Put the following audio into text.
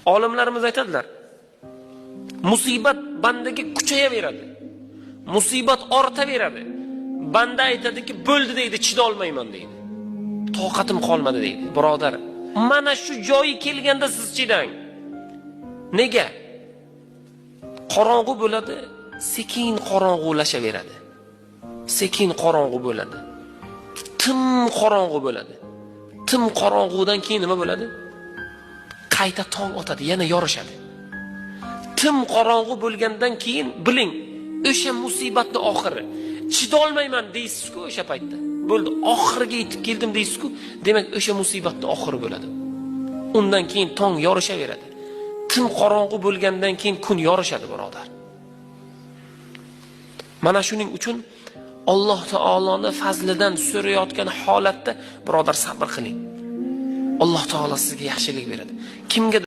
Olimlarimiz aytadilar, musibat bandaga kuchayaveradi. Musibat ortaveradi. Banda aytadiki, bo'ldi deydi, chida olmayman deydi. Toqatim qolmadi deydi. Birodar, mana shu joyi kelganda siz chidang. Nega? Qorong'u bo'ladi, sekin qorong'ulashaveradi. Sekin qorong'u bo'ladi. Tim qorong'u bo'ladi. Tim qorong'udan keyin nima bo'ladi? Qayta tong otadi, yana yorishadi. Tim qorong'u bo'lgandan keyin biling, o'sha musibatning oxiri. Chida olmayman deysiz-ku o'sha paytda. Bo'ldi, oxiriga yetib keldim deysiz-ku, demak o'sha musibatning oxiri bo'ladi. Undan keyin tong yorishaveradi. Tim qorong'u bo'lgandan keyin kun yorishadi, birodar. Mana shuning uchun Alloh taoloning fazlidan so'rayotgan holatda birodar sabr qiling. Alloh taolo sizga yaxshilik beradi. Kimga